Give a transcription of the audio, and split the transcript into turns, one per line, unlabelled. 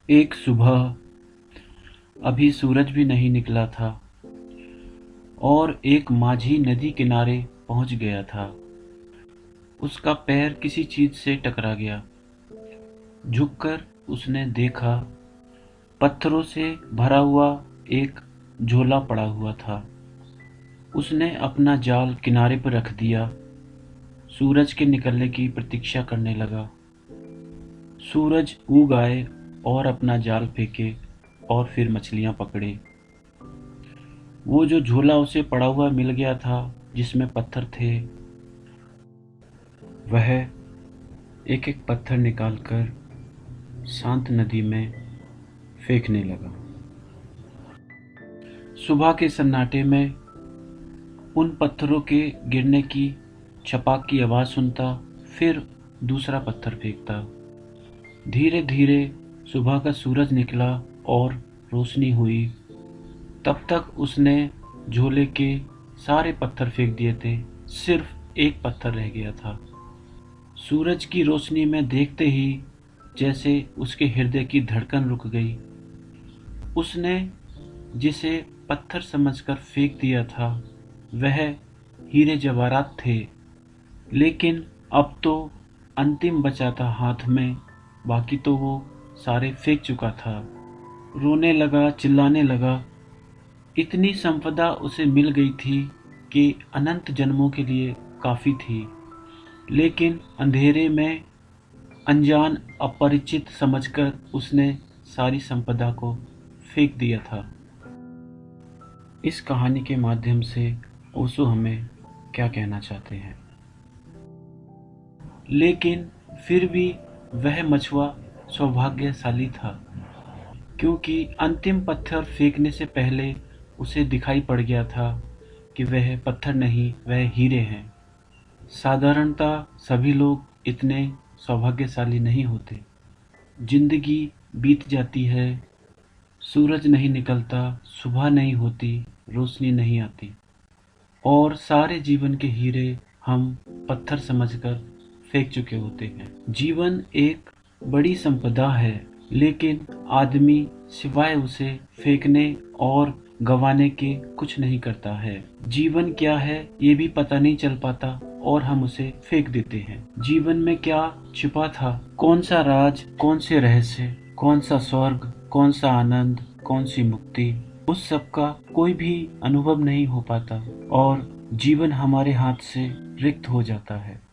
एक सुबह, अभी सूरज भी नहीं निकला था और एक माझी नदी किनारे पहुंच गया था। उसका पैर किसी चीज से टकरा गया। झुककर उसने देखा, पत्थरों से भरा हुआ एक झोला पड़ा हुआ था। उसने अपना जाल किनारे पर रख दिया। सूरज के निकलने की प्रतीक्षा करने लगा। सूरज उग आए और अपना जाल फेंके और फिर मछलियां पकड़े। वो जो झोला उसे पड़ा हुआ मिल गया था, जिसमें पत्थर थे, वह एक एक पत्थर निकालकर शांत नदी में फेंकने लगा। सुबह के सन्नाटे में उन पत्थरों के गिरने की छपाक की आवाज़ सुनता, फिर दूसरा पत्थर फेंकता। धीरे धीरे सुबह का सूरज निकला और रोशनी हुई। तब तक उसने झोले के सारे पत्थर फेंक दिए थे। सिर्फ एक पत्थर रह गया था। सूरज की रोशनी में देखते ही जैसे उसके हृदय की धड़कन रुक गई। उसने जिसे पत्थर समझकर फेंक दिया था, वह हीरे जवाहरात थे, लेकिन अब तो अंतिम बचा था हाथ में। बाकी तो वो सारे फेंक चुका था। रोने लगा, चिल्लाने लगा। इतनी संपदा उसे मिल गई थी कि अनंत जन्मों के लिए काफ़ी थी, लेकिन अंधेरे में अनजान, अपरिचित समझकर उसने सारी संपदा को फेंक दिया था। इस कहानी के माध्यम से ओशो हमें क्या कहना चाहते हैं? लेकिन फिर भी वह मछुआ सौभाग्यशाली था, क्योंकि अंतिम पत्थर फेंकने से पहले उसे दिखाई पड़ गया था कि वह पत्थर नहीं, वह हीरे हैं। साधारणतः सभी लोग इतने सौभाग्यशाली नहीं होते। जिंदगी बीत जाती है, सूरज नहीं निकलता, सुबह नहीं होती, रोशनी नहीं आती, और सारे जीवन के हीरे हम पत्थर समझकर फेंक चुके होते हैं। जीवन एक बड़ी संपदा है, लेकिन आदमी सिवाय उसे फेंकने और गंवाने के कुछ नहीं करता है। जीवन क्या है ये भी पता नहीं चल पाता और हम उसे फेंक देते हैं। जीवन में क्या छिपा था, कौन सा राज, कौन से रहस्य, कौन सा स्वर्ग, कौन सा आनंद, कौन सी मुक्ति, उस सब का कोई भी अनुभव नहीं हो पाता और जीवन हमारे हाथ से रिक्त हो जाता है।